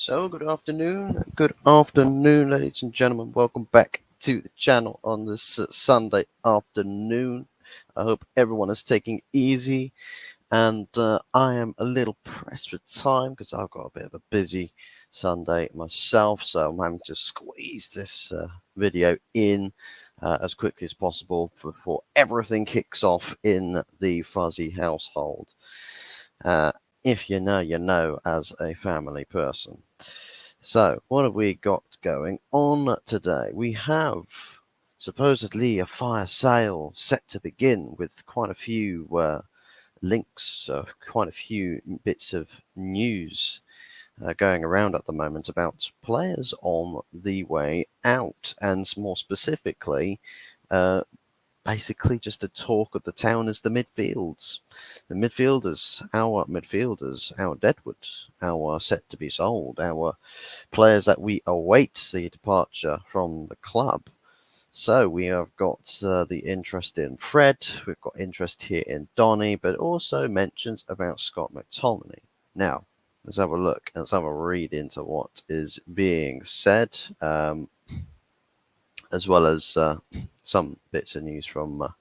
So, good afternoon, ladies and gentlemen. Welcome back to the channel on this Sunday afternoon. I hope everyone is taking easy, and I am a little pressed for time because I've got a bit of a busy Sunday myself, so I'm having to squeeze this video in as quickly as possible before everything kicks off in the Fuzzy household. Uh, if you know as a family person. So, what have we got going on today? We have supposedly a fire sale set to begin with quite a few links, quite a few bits of news going around at the moment about players on the way out, and more specifically, uh, basically just a talk of the town as the midfields. Our midfielders, our Deadwood, our set to be sold, our players that we await the departure from the club. So we have got the interest in Fred, we've got interest here in Donny, but also mentions about Scott McTominay. Now, let's have a look, let's have a read into what is being said, as well as some bits of news from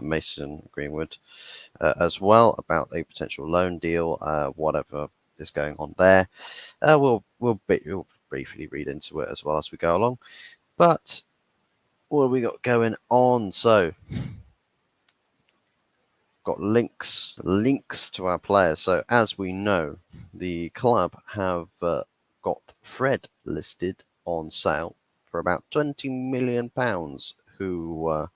Mason Greenwood as well about a potential loan deal, whatever is going on there. We'll briefly read into it as well as we go along. But what have we got going on? So got links to our players. So as we know, the club have got Fred listed on sale for about £20 million, who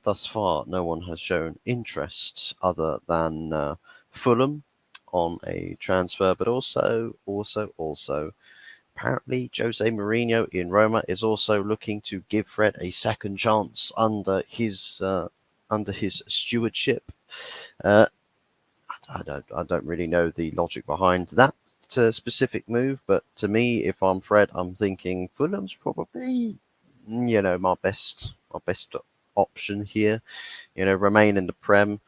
thus far no one has shown interest other than Fulham on a transfer, but also apparently Jose Mourinho in Roma is also looking to give Fred a second chance under his stewardship. Uh, I don't really know the logic behind that specific move, but to me, if I'm Fred, I'm thinking Fulham's probably my best option here. Remain in the Prem,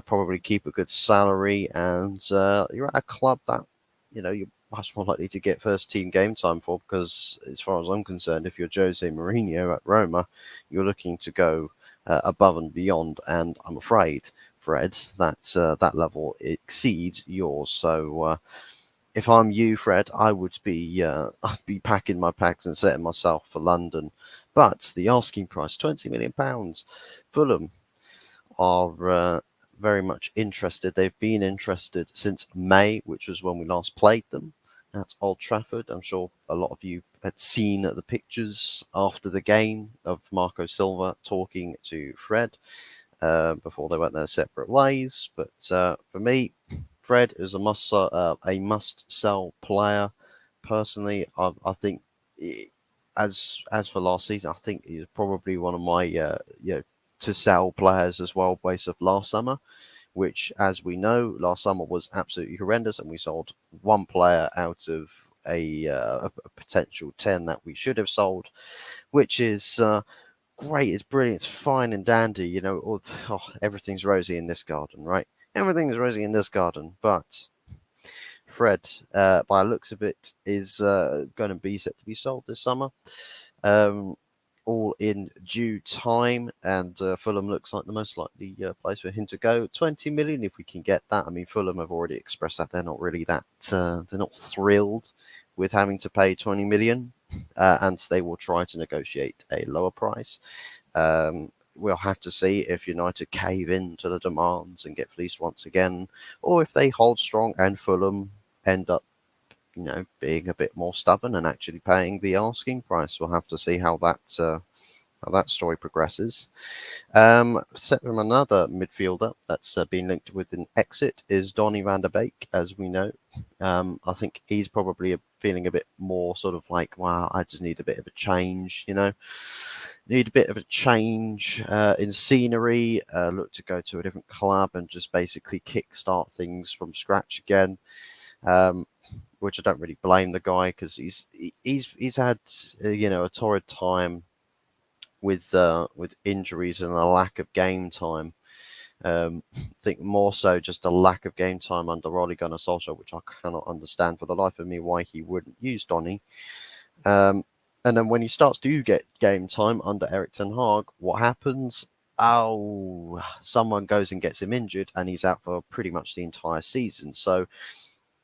probably keep a good salary, and you're at a club that you're much more likely to get first team game time for, because as far as I'm concerned, if you're Jose Mourinho at Roma, you're looking to go above and beyond, and I'm afraid, Fred, that level exceeds yours. So if I'm you, Fred, I would be I'd be packing my bags and setting myself for London. But the asking price, £20 million. Fulham are very much interested. They've been interested since May, which was when we last played them at Old Trafford. I'm sure a lot of you had seen the pictures after the game of Marco Silva talking to Fred before they went their separate ways. But for me, Fred is a must sell player. Personally, I think as for last season, I think he's probably one of my to sell players as well, based off last summer, which, as we know, last summer was absolutely horrendous, and we sold one player out of a potential 10 that we should have sold, which is great, it's brilliant, it's fine and dandy, everything's rosy in this garden, right? Everything's rosy in this garden, but Fred, by the looks of it, is going to be set to be sold this summer. All in due time, and Fulham looks like the most likely place for him to go. 20 million, if we can get that. I mean, Fulham have already expressed that they're not really they're not thrilled with having to pay 20 million, and they will try to negotiate a lower price. We'll have to see if United cave in to the demands and get fleeced once again, or if they hold strong and Fulham end up being a bit more stubborn and actually paying the asking price. We'll have to see how that story progresses. Set from another midfielder that's been linked with an exit is Donny van der Beek, as we know. I think he's probably feeling a bit more sort of like, wow, I just need a bit of a change, Need a bit of a change in scenery, look to go to a different club and just basically kickstart things from scratch again. Which I don't really blame the guy, because he's had a torrid time with injuries and a lack of game time, I think more so just a lack of game time under Ole Gunnar Solskjaer, which I cannot understand for the life of me why he wouldn't use Donny. Um, and then when he starts to get game time under Erik ten Hag, what happens? Oh, someone goes and gets him injured, and he's out for pretty much the entire season. So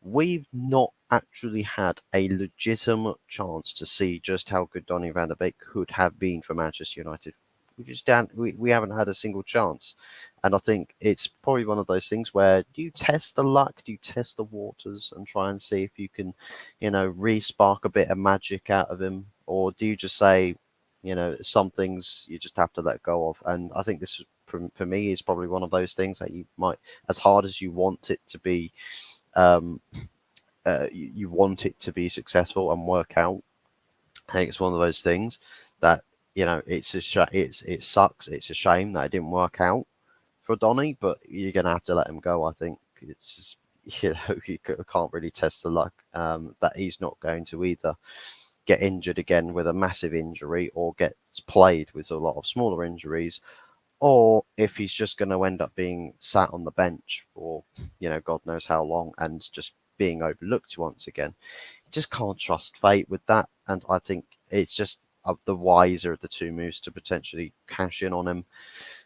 we've not actually had a legitimate chance to see just how good Donny van der Beek could have been for Manchester United. We haven't had a single chance. And I think it's probably one of those things where do you test the luck, do you test the waters and try and see if you can, re-spark a bit of magic out of him? Or do you just say, some things you just have to let go of? And I think this, for me, is probably one of those things that you might, as hard as you want it to be, um, you want it to be successful and work out. I think it's one of those things that it sucks. It's a shame that it didn't work out for Donny, but you're gonna have to let him go. I think it's just, you can't really test the luck that he's not going to either get injured again with a massive injury or gets played with a lot of smaller injuries, or if he's just going to end up being sat on the bench for God knows how long and just being overlooked once again. Just can't trust fate with that. And I think it's just the wiser of the two moves to potentially cash in on him.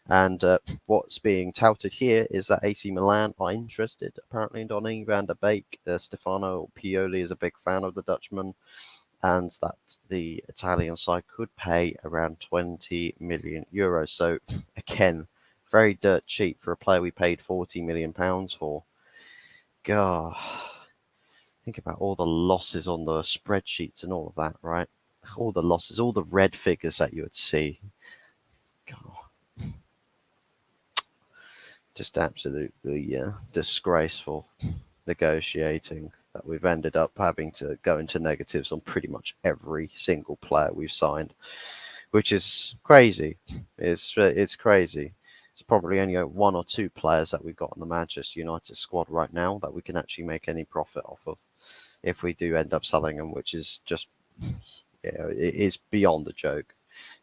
And what's being touted here is that AC Milan are interested, apparently, in Donny van der Beek. Stefano Pioli is a big fan of the Dutchman, and that the Italian side could pay around 20 million euros. So, again, very dirt cheap for a player we paid 40 million pounds for. God. Think about all the losses on the spreadsheets and all of that, right? All the losses, all the red figures that you would see. God, just absolutely disgraceful negotiating that we've ended up having to go into negatives on pretty much every single player we've signed, which is crazy. It's crazy. It's probably only one or two players that we've got in the Manchester United squad right now that we can actually make any profit off of if we do end up selling them, which is just, it is beyond a joke.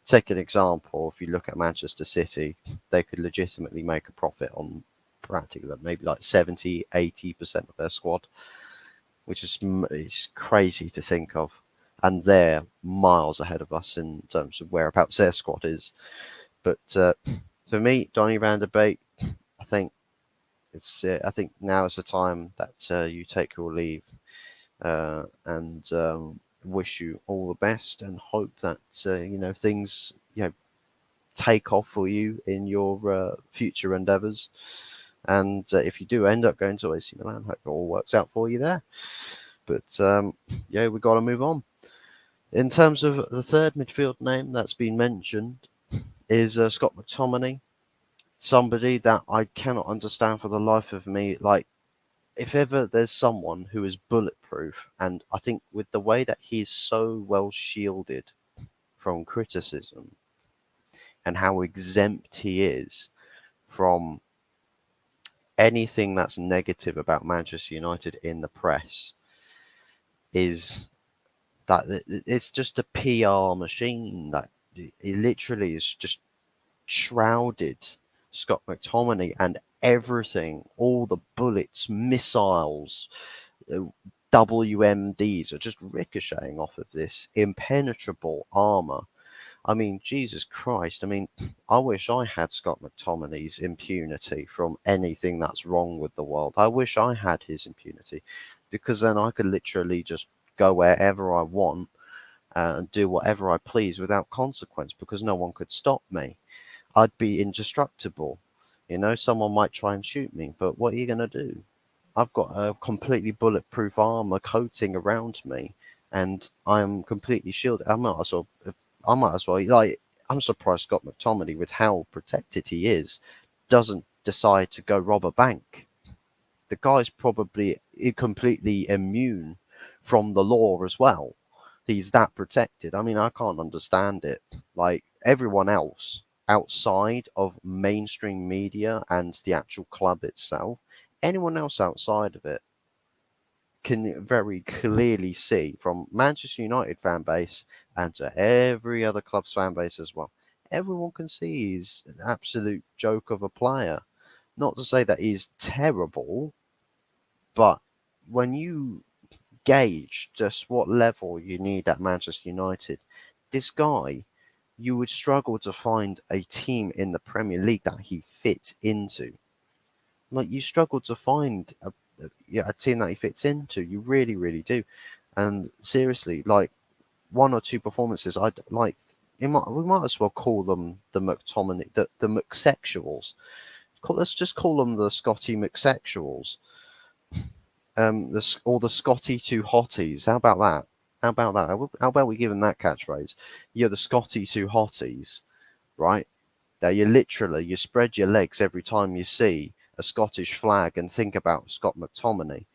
Take an example, if you look at Manchester City, they could legitimately make a profit on practically maybe like 70-80% of their squad, which is crazy to think of. And they're miles ahead of us in terms of whereabouts their squad is. But for me, Donny van der Beek, I think I think now is the time that you take your leave and wish you all the best and hope that things take off for you in your future endeavours. And if you do end up going to AC Milan, hope it all works out for you there. But yeah, we've got to move on. In terms of the third midfield name that's been mentioned is Scott McTominay, somebody that I cannot understand for the life of me. Like, if ever there's someone who is bulletproof, and I think with the way that he's so well shielded from criticism and how exempt he is from anything that's negative about Manchester United in the press, is that it's just a PR machine. That it literally is just shrouded Scott McTominay and everything, all the bullets, missiles, WMDs are just ricocheting off of this impenetrable armor. I mean, Jesus Christ. I mean, I wish I had Scott McTominay's impunity from anything that's wrong with the world. I wish I had his impunity, because then I could literally just go wherever I want and do whatever I please without consequence, because no one could stop me. I'd be indestructible. Someone might try and shoot me, but what are you going to do? I've got a completely bulletproof armor coating around me, and I'm completely shielded. I might as well, like, I'm surprised Scott McTominay, with how protected he is, doesn't decide to go rob a bank. The guy's probably completely immune from the law as well. He's that protected. I mean, I can't understand it. Like, everyone else outside of mainstream media and the actual club itself, anyone else outside of it can very clearly see, from Manchester United fan base and to every other club's fan base as well. Everyone can see he's an absolute joke of a player. Not to say that he's terrible, but when you gauge just what level you need at Manchester United, this guy, you would struggle to find a team in the Premier League that he fits into. Like you struggle to find a team that he fits into. You really, really do. And seriously, like one or two performances, I'd like. We might as well call them the McTominay, the McSexuals. Let's just call them the Scotty McSexuals. Or the Scotty two hotties. How about that? How about that? How about we give them that catchphrase? You're the Scotty two hotties, right? That you spread your legs every time you see a Scottish flag and think about Scott McTominay.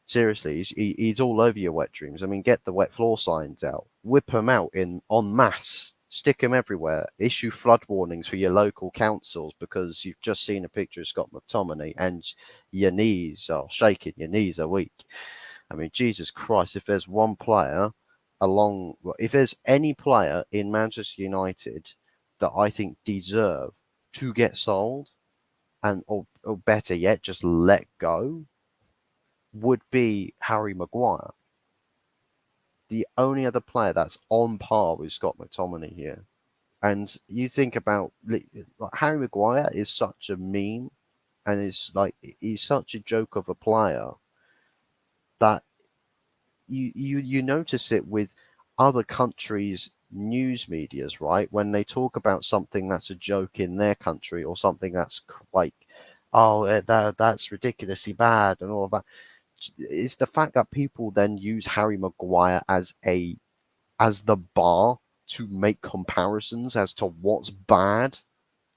Seriously, he's all over your wet dreams. I mean, get the wet floor signs out, whip them out in en masse, stick them everywhere, issue flood warnings for your local councils because you've just seen a picture of Scott McTominay and your knees are shaking, your knees are weak. I mean, Jesus Christ, if there's one player if there's any player in Manchester United that I think deserve to get sold or better yet, just let go, would be Harry Maguire. The only other player that's on par with Scott McTominay here. And you think about Harry Maguire is such a meme and he's such a joke of a player that you notice it with other countries' news medias, right? When they talk about something that's a joke in their country or something that's like, oh, that's ridiculously bad and all of that. It's the fact that people then use Harry Maguire as the bar to make comparisons as to what's bad.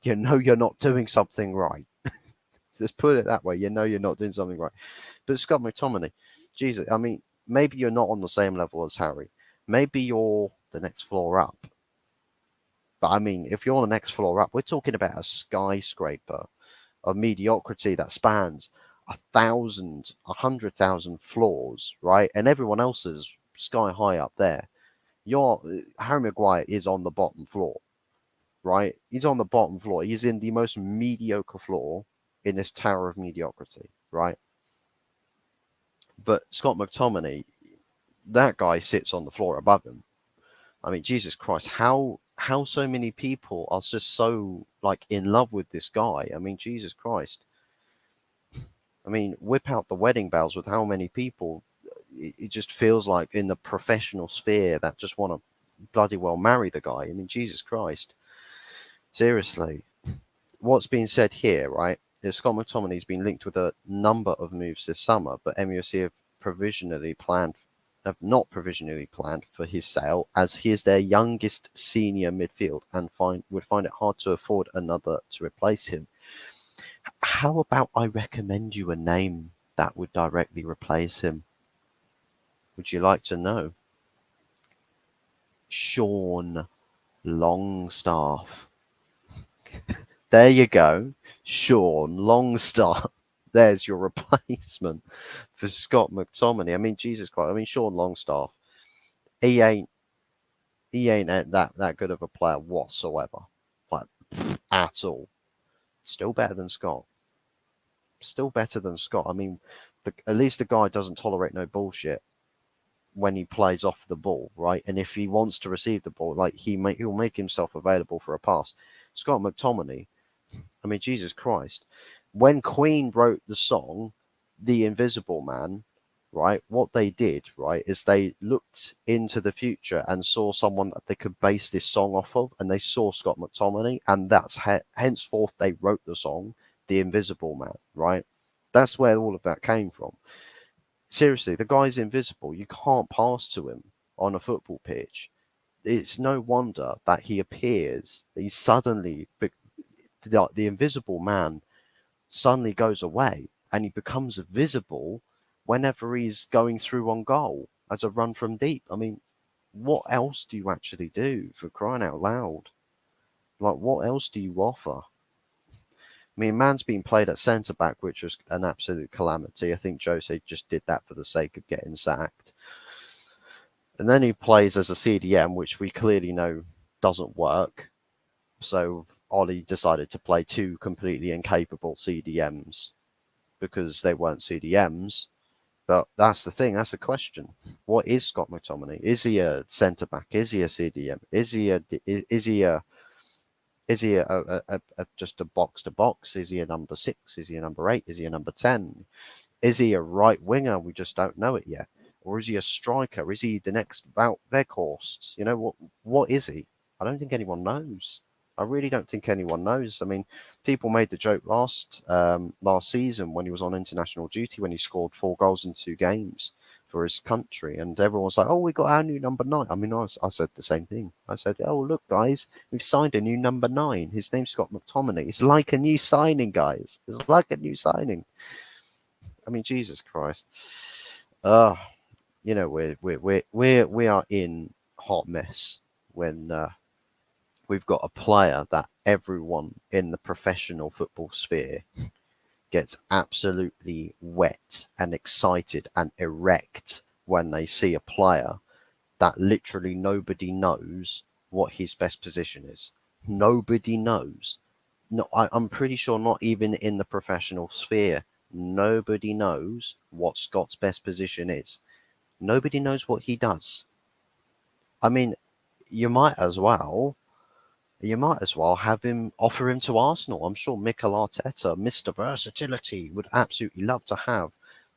You know you're not doing something right. Let's put it that way. You know you're not doing something right. But Scott McTominay, Jesus, I mean, maybe you're not on the same level as Harry. Maybe you're the next floor up. But I mean, if you're the next floor up, we're talking about a skyscraper of mediocrity that spans 100,000 floors, right? And everyone else is sky high up there. Harry Maguire is on the bottom floor, right? He's on the bottom floor. He's in the most mediocre floor in this tower of mediocrity, right? But Scott McTominay, that guy sits on the floor above him. I mean, Jesus Christ, how so many people are just so like in love with this guy? I mean, Jesus Christ. I mean, whip out the wedding bells with how many people it just feels like in the professional sphere that just want to bloody well marry the guy. I mean, Jesus Christ. Seriously. What's being said here, right, is Scott McTominay's been linked with a number of moves this summer, but MUFC have not provisionally planned for his sale as he is their youngest senior midfield and would find it hard to afford another to replace him. How about I recommend you a name that would directly replace him? Would you like to know? Sean Longstaff. There you go. Sean Longstaff. There's your replacement for Scott McTominay. I mean, Jesus Christ. I mean, Sean Longstaff. He ain't that good of a player whatsoever. Like at all. Still better than Scott. Still better than Scott. I mean, at least the guy doesn't tolerate no bullshit when he plays off the ball, right? And if he wants to receive the ball, like he'll make himself available for a pass. Scott McTominay, I mean, Jesus Christ. When Queen wrote the song, The Invisible Man, right, what they did, right, is they looked into the future and saw someone that they could base this song off of, and they saw Scott McTominay, and that's henceforth they wrote the song, The Invisible Man, right? That's where all of that came from. Seriously, the guy's invisible. You can't pass to him on a football pitch. It's no wonder that he appears, he suddenly, the invisible man suddenly goes away and he becomes visible whenever he's going through on goal as a run from deep. I mean, what else do you actually do, for crying out loud? Like, what else do you offer? I mean, man's been played at centre back, which was an absolute calamity. I think Jose just did that for the sake of getting sacked. And then he plays as a CDM, which we clearly know doesn't work. So Ollie decided to play two completely incapable CDMs because they weren't CDMs. But that's the thing. That's the question. What is Scott McTominay? Is he a centre back? Is he a CDM? Is he just a box to box? Is he a number 6? Is he a number 8? Is he a number 10? Is he a right winger? We just don't know it yet. Or is he a striker? Is he the next Wout Weghorst? You know, what is he? I don't think anyone knows. I really don't think anyone knows. I mean, people made the joke last season when he was on international duty when he scored 4 goals in 2 games for his country, and everyone was like, "Oh, we got our new number 9." I mean, I said the same thing. I said, "Oh, look, guys, we've signed a new number 9. His name's Scott McTominay. It's like a new signing, guys. It's like a new signing." I mean, Jesus Christ. Uh, you know, we are in hot mess when we've got a player that everyone in the professional football sphere gets absolutely wet and excited and erect when they see a player that literally nobody knows what his best position is. Nobody knows. No, I'm pretty sure not even in the professional sphere, nobody knows what Scott's best position is. Nobody knows what he does. I mean, you might as well have him offer him to Arsenal. I'm sure Mikel Arteta, Mr. Versatility, would absolutely love to have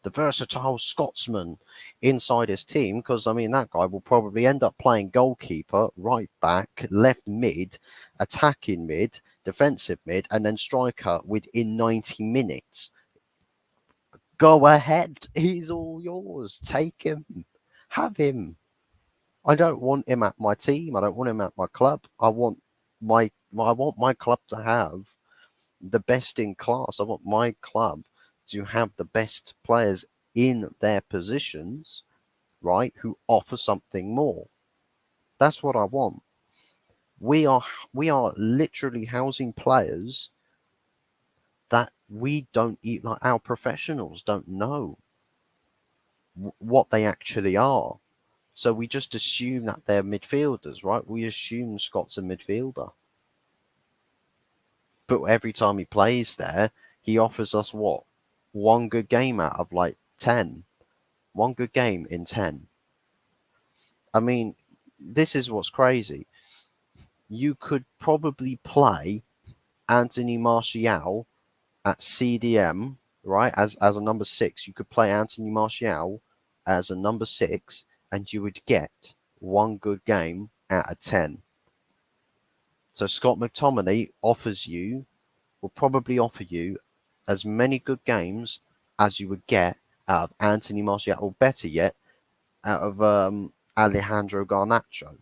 the versatile Scotsman inside his team because, I mean, that guy will probably end up playing goalkeeper, right back, left mid, attacking mid, defensive mid, and then striker within 90 minutes. Go ahead. He's all yours. Take him. Have him. I don't want him at my team. I don't want him at my club. I want my club to have the best in class. I want my club to have the best players in their positions, right, who offer something more. That's what I want. We are literally housing players that we don't eat, like our professionals don't know what they actually are. So we just assume that they're midfielders, right? We assume Scott's a midfielder. But every time he plays there, he offers us what? One good game out of like 10. One good game in 10. I mean, this is what's crazy. You could probably play Anthony Martial at CDM, right? As a number 6. You could play Anthony Martial as a number 6 and you would get one good game out of 10. So Scott McTominay will probably offer you as many good games as you would get out of Anthony Martial, or better yet, out of Alejandro Garnacho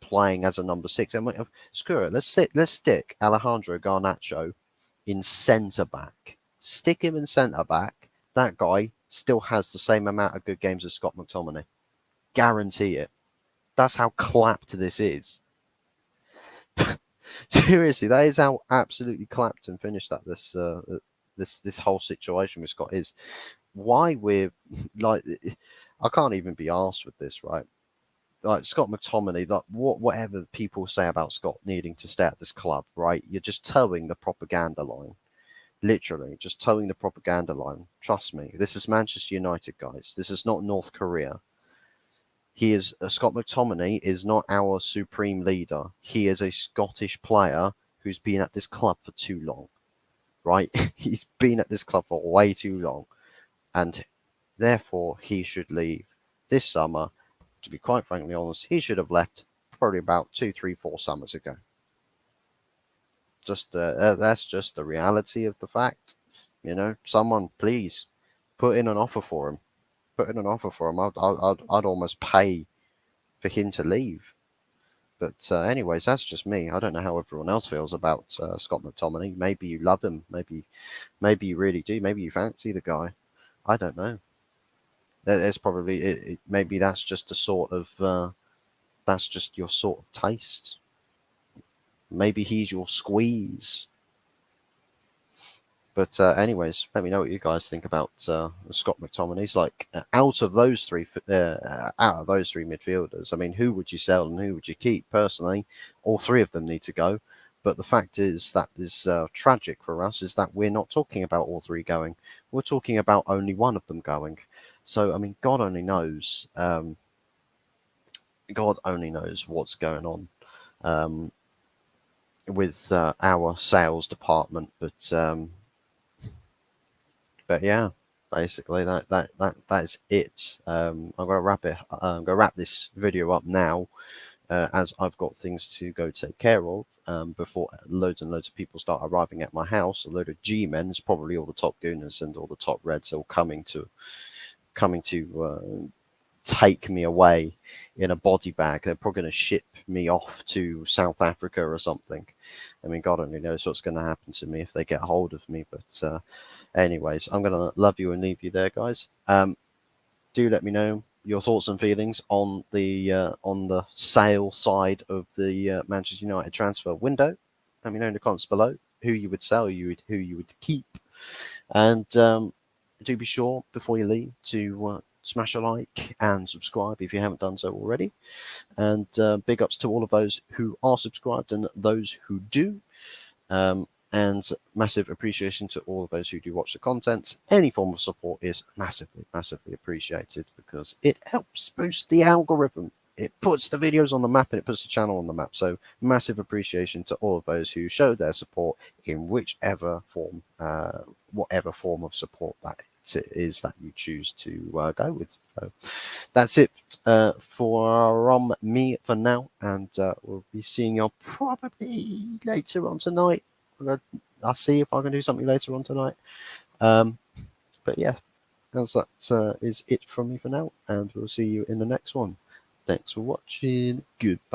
playing as a number 6. And screw it, let's stick Alejandro Garnacho in centre back. Stick him in centre back. That guy still has the same amount of good games as Scott McTominay. Guarantee it. That's how clapped this is. Seriously, that is how absolutely clapped and finished that this whole situation with Scott is. Why we're like, I can't even be arsed with this, right? Like Scott McTominay, like whatever people say about Scott needing to stay at this club, right? You're just towing the propaganda line. Literally, just towing the propaganda line. Trust me, this is Manchester United, guys. This is not North Korea. Scott McTominay is not our supreme leader. He is a Scottish player who's been at this club for too long, right? He's been at this club for way too long, and therefore he should leave this summer. To be quite frankly honest, he should have left probably about 2, 3, 4 summers ago. That's just the reality of the fact. You know, someone please put in an offer for him. Put in an offer for him. I'd almost pay for him to leave. But anyways, that's just me. I don't know how everyone else feels about Scott McTominay. Maybe you love him. Maybe you really do. Maybe you fancy the guy. I don't know. There's probably maybe that's just a sort of that's just your sort of taste. Maybe he's your squeeze. But anyways, let me know what you guys think about Scott McTominay. He's like out of those three midfielders. I mean, who would you sell and who would you keep? Personally, all three of them need to go. But the fact is that is tragic for us is that we're not talking about all three going. We're talking about only one of them going. So I mean, God only knows. God only knows what's going on um, with our sales department. But yeah, basically that is it. I'm gonna wrap it. I'm gonna wrap this video up now, as I've got things to go take care of before loads and loads of people start arriving at my house. A load of G-men, it's probably all the top gooners and all the top reds, all coming to take me away in a body bag. They're probably going to ship me off to South Africa or something. I mean, God only knows what's going to happen to me if they get hold of me. But anyways, I'm going to love you and leave you there, guys. Do let me know your thoughts and feelings on the sale side of the Manchester United transfer window. Let me know in the comments below who you would sell, who you would keep, and do be sure before you leave to smash a like and subscribe if you haven't done so already. And big ups to all of those who are subscribed and those who do. And massive appreciation to all of those who do watch the content. Any form of support is massively, massively appreciated because it helps boost the algorithm. It puts the videos on the map and it puts the channel on the map. So massive appreciation to all of those who show their support in whichever form, whatever form of support that is that you choose to go with. So that's it from me for now, and we'll be seeing you probably later on tonight. I'll see if I can do something later on tonight. But yeah, that is it from me for now, and we'll see you in the next one. Thanks for watching. Goodbye.